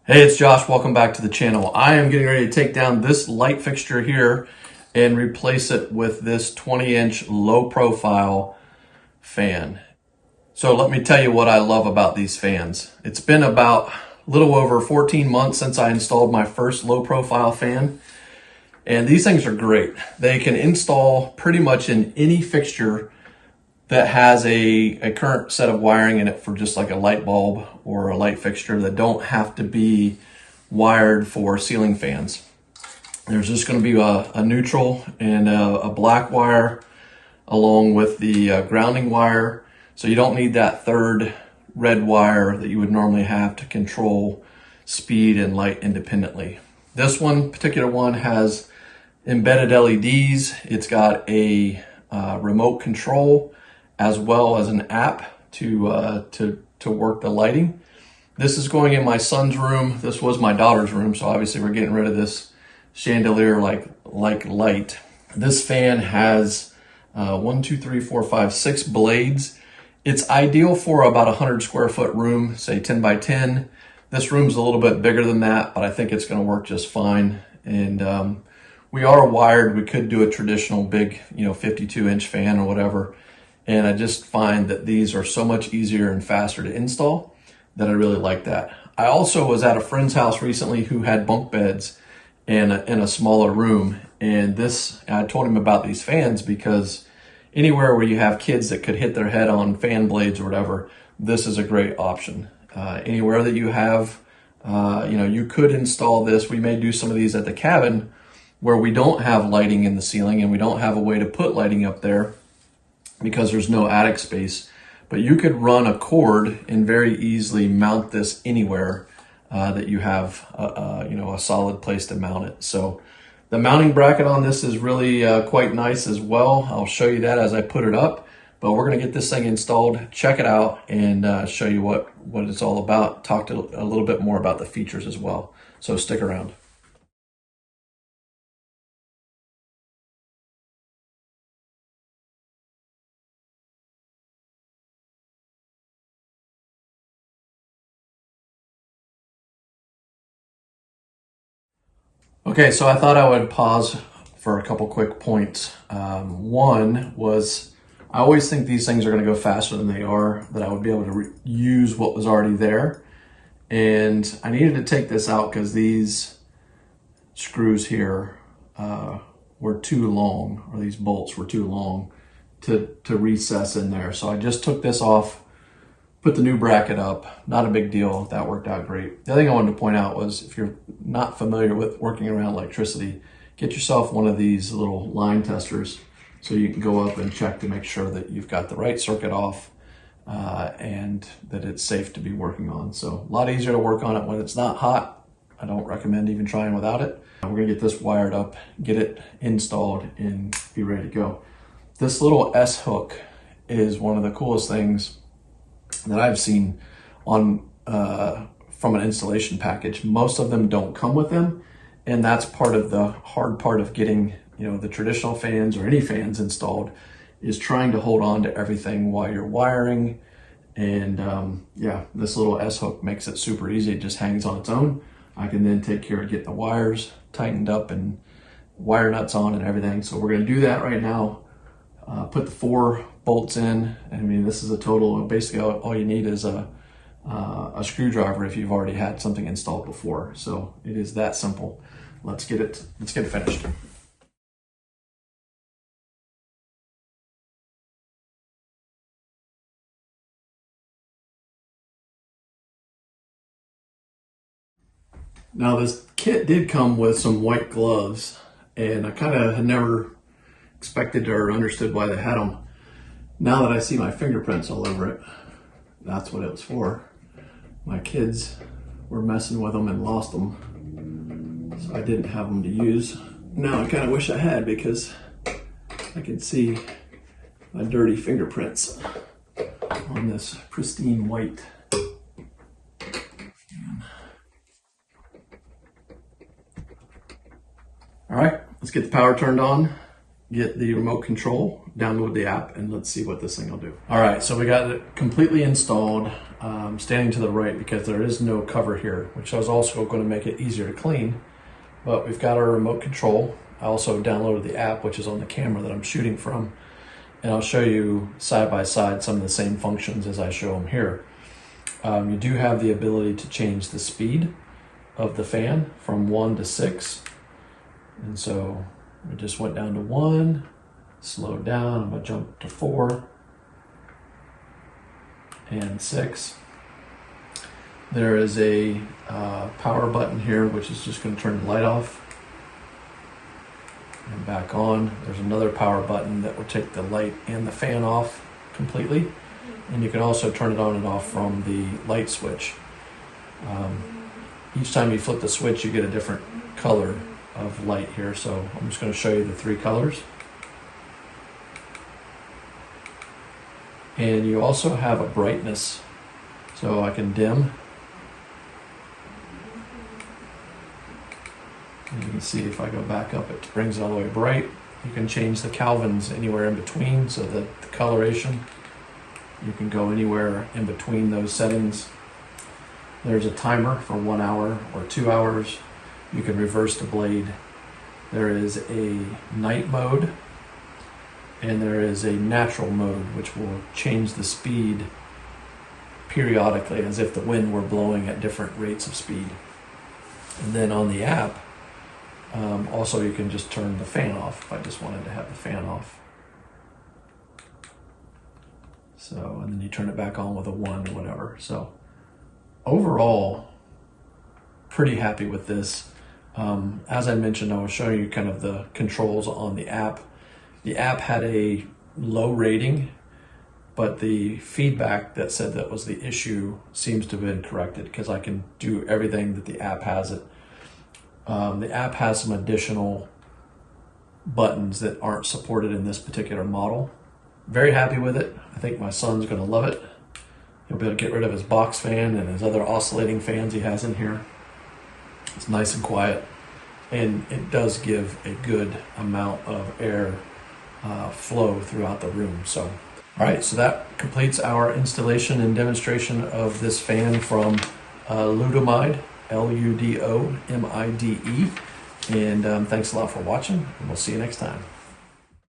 Hey, it's Josh. Welcome back to the channel. I am getting ready to take down this light fixture here and replace it with this 20-inch low profile fan. So let me tell you what I love about these fans. It's been about a little over 14 months since I installed my first low profile fan. And these things are great. They can install pretty much in any fixture that has a current set of wiring in it for just like a light bulb or a light fixture that don't have to be wired for ceiling fans. There's just going to be a neutral and a black wire along with the grounding wire. So you don't need that third red wire that you would normally have to control speed and light independently. This particular one has embedded LEDs. It's got a remote control as well as an app to work the lighting. This is going in my son's room. This was my daughter's room, so obviously we're getting rid of this chandelier like light. This fan has 6 blades. It's ideal for about 100 square foot room, say 10 by 10. This room's a little bit bigger than that, but I think it's going to work just fine. And we are wired. We could do a traditional big, 52-inch fan or whatever. And I just find that these are so much easier and faster to install that I really like that. I also was at a friend's house recently who had bunk beds in a smaller room. And I told him about these fans because anywhere where you have kids that could hit their head on fan blades or whatever, this is a great option. Anywhere that you have, you could install this. We may do some of these at the cabin where we don't have lighting in the ceiling and we don't have a way to put lighting up there because there's no attic space. But you could run a cord and very easily mount this anywhere that you have a solid place to mount it. So the mounting bracket on this is really quite nice as well. I'll show you that as I put it up, but we're going to get this thing installed, check it out, and show you what it's all about. Talk a little bit more about the features as well. So stick around. Okay, so I thought I would pause for a couple quick points. One was, I always think these things are going to go faster than they are, that I would be able to use what was already there. And I needed to take this out because these screws here were too long, or these bolts were too long to recess in there. So I just took this off, put the new bracket up. Not a big deal. That worked out great. The other thing I wanted to point out was, if you're not familiar with working around electricity, get yourself one of these little line testers so you can go up and check to make sure that you've got the right circuit off and that it's safe to be working on. So a lot easier to work on it when it's not hot. I don't recommend even trying without it. We're gonna get this wired up, get it installed, and be ready to go. This little S hook is one of the coolest things that I've seen on from an installation package. Most of them don't come with them, and that's part of the hard part of getting the traditional fans or any fans installed, is trying to hold on to everything while you're wiring. And yeah, this little S hook makes it super easy. It just hangs on its own. I can then take care of getting the wires tightened up and wire nuts on and everything. So we're going to do that right now. Put the 4 bolts in. I mean, this is a total, basically all you need is a screwdriver if you've already had something installed before. So it is that simple. Let's get it finished. Now this kit did come with some white gloves, and I kind of had never expected or understood why they had them. Now that I see my fingerprints all over it, that's what it was for. My kids were messing with them and lost them, so I didn't have them to use. Now I kind of wish I had, because I could see my dirty fingerprints on this pristine white. All right, let's get the power turned on, get the remote control, download the app, and let's see what this thing will do. All right, so we got it completely installed. standing to the right because there is no cover here, which is also going to make it easier to clean. But we've got our remote control. I also downloaded the app, which is on the camera that I'm shooting from, and I'll show you side by side some of the same functions as I show them here. You do have the ability to change the speed of the fan from 1 to 6. And so we just went down to 1, slowed down, I'm gonna jump to 4 and 6. There is a power button here, which is just gonna turn the light off and back on. There's another power button that will take the light and the fan off completely. And you can also turn it on and off from the light switch. Each time you flip the switch, you get a different color of light here. So I'm just going to show you the 3 colors. And you also have a brightness. So I can dim. And you can see if I go back up, it brings it all the way bright. You can change the Kelvins anywhere in between, so that the coloration, you can go anywhere in between those settings. There's a timer for 1 hour or 2 hours. You can reverse the blade. There is a night mode, and there is a natural mode, which will change the speed periodically as if the wind were blowing at different rates of speed. And then on the app, also you can just turn the fan off if I just wanted to have the fan off. So, and then you turn it back on with a 1 or whatever. So overall, pretty happy with this. As I mentioned, I was showing you kind of the controls on the app. The app had a low rating, but the feedback that said that was the issue seems to have been corrected because I can do everything that the app has it. The app has some additional buttons that aren't supported in this particular model. Very happy with it. I think my son's going to love it. He'll be able to get rid of his box fan and his other oscillating fans he has in here. It's nice and quiet, and it does give a good amount of air flow throughout the room. So, all right, so that completes our installation and demonstration of this fan from Ludomide, Ludomide. And thanks a lot for watching, and we'll see you next time.